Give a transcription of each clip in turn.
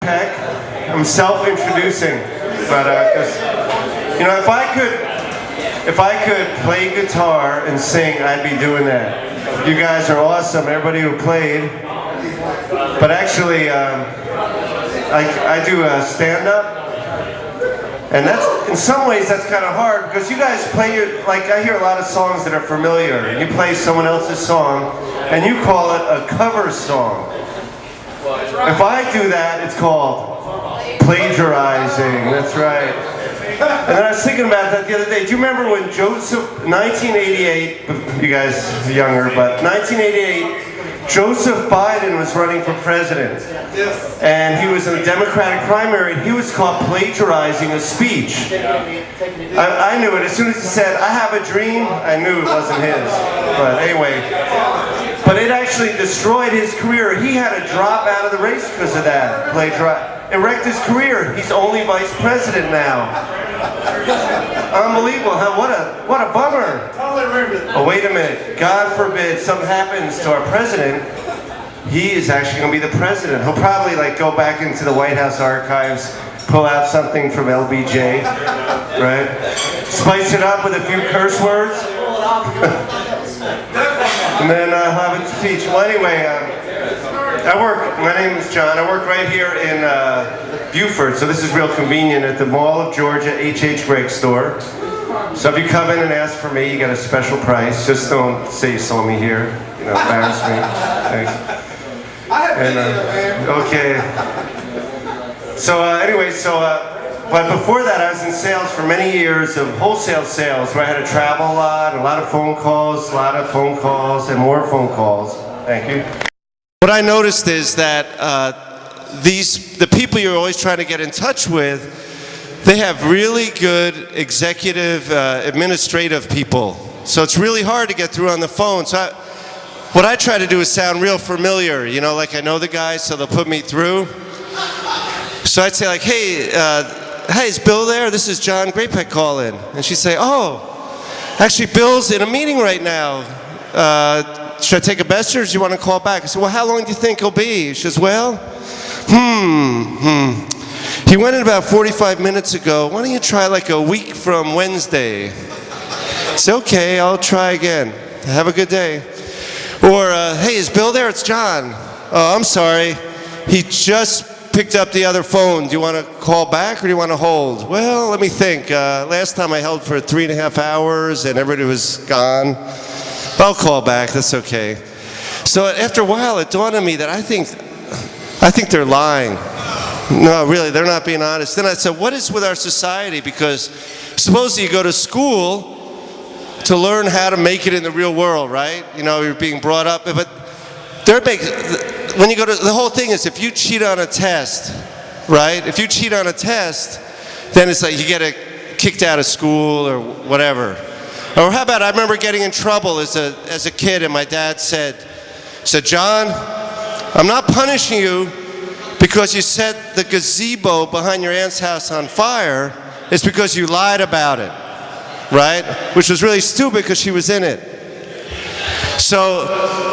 Grapek. I'm self-introducing, but because if I could play guitar and sing, I'd be doing that. You guys are awesome, everybody who played. But actually, I do a stand-up. And that's, in some ways, that's kind of hard because you guys play I hear a lot of songs that are familiar. And you play someone else's song, and you call it a cover song. If I do that, it's called plagiarizing. That's right. And then I was thinking about that the other day. Do you remember when 1988, you guys are younger, but 1988, Joseph Biden was running for president, and he was in the Democratic primary, and he was caught plagiarizing a speech. I knew it. As soon as he said, "I have a dream," I knew it wasn't his. But anyway, but it actually destroyed his career. He had to drop out of the race because of that. It wrecked his career. He's only vice president now. Unbelievable, huh? What a bummer. Oh, wait a minute. God forbid something happens to our president. He is actually going to be the president. He'll probably go back into the White House archives, pull out something from LBJ, right? Spice it up with a few curse words. And then have a speech. Well, anyway, my name is John. I work right here in Beaufort, so this is real convenient at the Mall of Georgia H.H. Gregg store. So if you come in and ask for me, you get a special price. Just don't say you saw me here. Embarrass me. Thanks. Okay. So anyway, but before that, I was in sales for many years of wholesale sales, where I had to travel a lot of phone calls, and more phone calls. Thank you. What I noticed is that the people you're always trying to get in touch with, they have really good executive, administrative people. So it's really hard to get through on the phone. So what I try to do is sound real familiar, like I know the guys, so they'll put me through. So I'd say hey, is Bill there? This is John Grapek calling. And she'd say, oh, actually Bill's in a meeting right now. Should I take a message or do you want to call back? I said, well, how long do you think he'll be? She says, well, he went in about 45 minutes ago. Why don't you try a week from Wednesday? I said, okay, I'll try again. Have a good day. Or, hey, is Bill there? It's John. Oh, I'm sorry. He just picked up the other phone. Do you want to call back or do you want to hold? Well, let me think. Last time I held for 3.5 hours and everybody was gone. I'll call back, that's okay. So after a while, it dawned on me that I think they're lying. No, really, they're not being honest. Then I said, what is with our society? Because supposedly you go to school to learn how to make it in the real world, right? You're being brought up, but when you go to, the whole thing is if you cheat on a test, right? If you cheat on a test, then it's you get kicked out of school or whatever. Or how about, I remember getting in trouble as a kid, and my dad said, John, I'm not punishing you because you set the gazebo behind your aunt's house on fire. It's because you lied about it, right? Which was really stupid because she was in it. So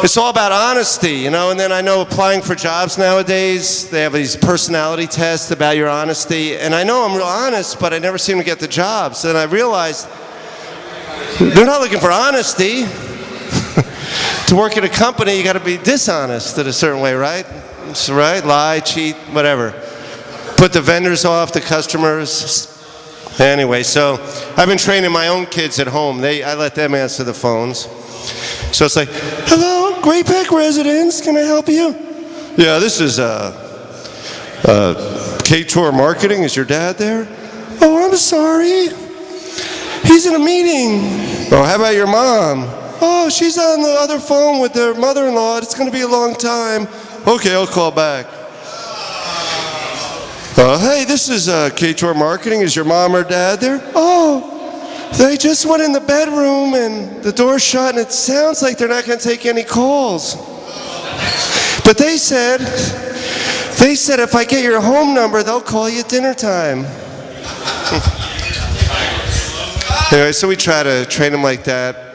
it's all about honesty, and then I know applying for jobs nowadays, they have these personality tests about your honesty, and I know I'm real honest, but I never seem to get the jobs. And I realized they're not looking for honesty. To work at a company, you got to be dishonest in a certain way, right? So, right? Lie, cheat, whatever. Put the vendors off, the customers. Anyway, so I've been training my own kids at home. I let them answer the phones. So it's hello, Grapek residents, can I help you? Yeah, this is K-Tour Marketing. Is your dad there? Oh, I'm sorry. He's in a meeting. Oh, how about your mom? Oh, she's on the other phone with their mother-in-law. It's going to be a long time. Okay, I'll call back. Hey, this is K-Tour Marketing. Is your mom or dad there? Oh, they just went in the bedroom and the door's shut and it sounds like they're not going to take any calls. But they said if I get your home number, they'll call you at dinner time. Anyway, so we try to train them like that.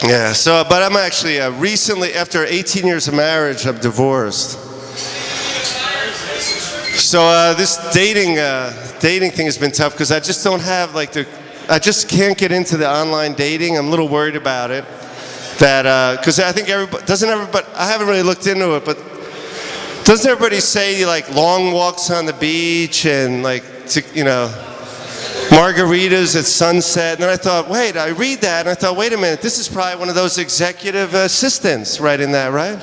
Yeah, but I'm actually recently, after 18 years of marriage, I'm divorced. So this dating thing has been tough because I just don't have I just can't get into the online dating. I'm a little worried about it. Because I think I haven't really looked into it, but doesn't everybody say like long walks on the beach and margaritas at sunset? And then I thought, I read that and I thought, wait a minute, this is probably one of those executive assistants writing that, right?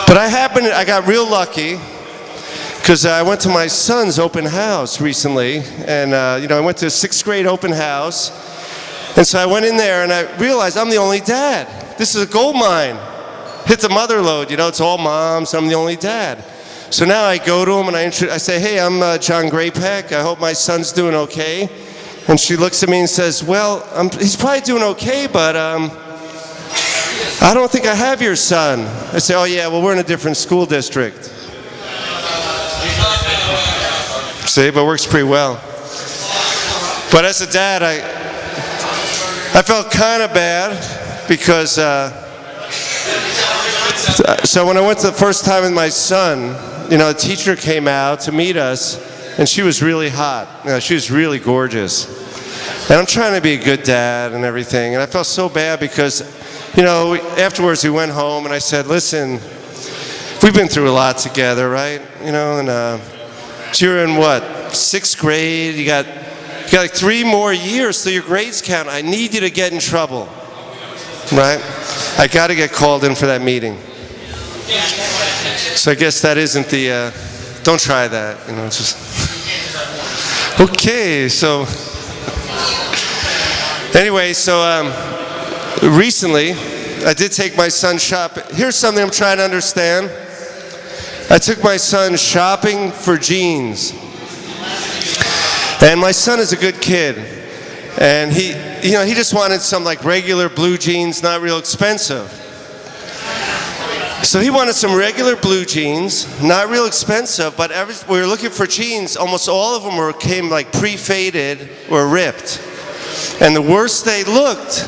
But I got real lucky because I went to my son's open house recently, and I went to a 6th grade open house, and so I went in there and I realized I'm the only dad. This is a gold mine. Hit the mother load, it's all moms, I'm the only dad. So now I go to him and I say, hey, I'm John Grapek, I hope my son's doing okay. And she looks at me and says, well, he's probably doing okay, but I don't think I have your son. I say, oh yeah, well we're in a different school district. See, but it works pretty well. But as a dad, I felt kind of bad because, so when I went the first time with my son, a teacher came out to meet us, and she was really hot. She was really gorgeous. And I'm trying to be a good dad and everything, and I felt so bad because, afterwards we went home and I said, listen, we've been through a lot together, right? And you're in what, 6th grade, you got like 3 more years till your grades count. I need you to get in trouble, right? I got to get called in for that meeting. So I guess that isn't don't try that, it's just, okay, so, anyway, so recently, I did take my son shopping. Here's something I'm trying to understand. I took my son shopping for jeans. And my son is a good kid. And he just wanted some regular blue jeans, not real expensive. So he wanted some regular blue jeans, not real expensive, but we were looking for jeans. Almost all of them came pre-faded or ripped. And the worse they looked,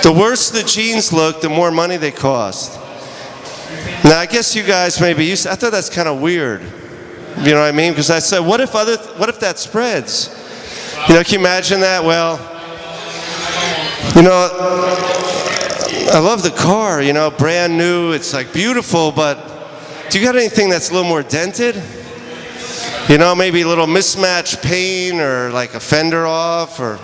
the worse the jeans looked, the more money they cost. Now, I guess you guys maybe used to, I thought that's kind of weird. You know what I mean? Because I said, what if that spreads? Can you imagine that? Well, I love the car, brand new, it's beautiful, but do you got anything that's a little more dented? Maybe a little mismatched paint or a fender off, or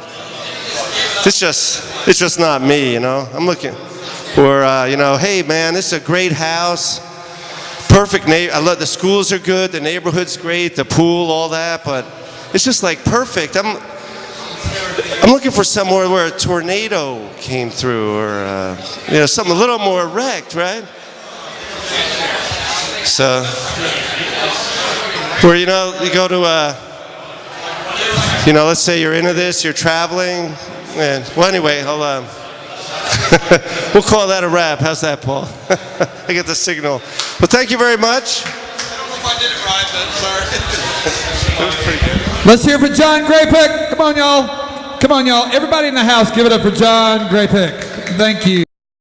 it's just not me, I'm looking. Or, hey man, this is a great house, perfect I love the schools are good, the neighborhood's great, the pool, all that, but it's just perfect. I'm looking for somewhere where a tornado came through, or something a little more wrecked, right? So, where you go to let's say you're into this, you're traveling, and well, anyway, hold on. We'll call that a wrap. How's that, Paul? I get the signal. Well, thank you very much. I don't know if I did it right, but sorry. It was pretty good. Let's hear it for John Grapek. Come on, y'all. Come on, y'all. Everybody in the house, give it up for John Grapek. Thank you.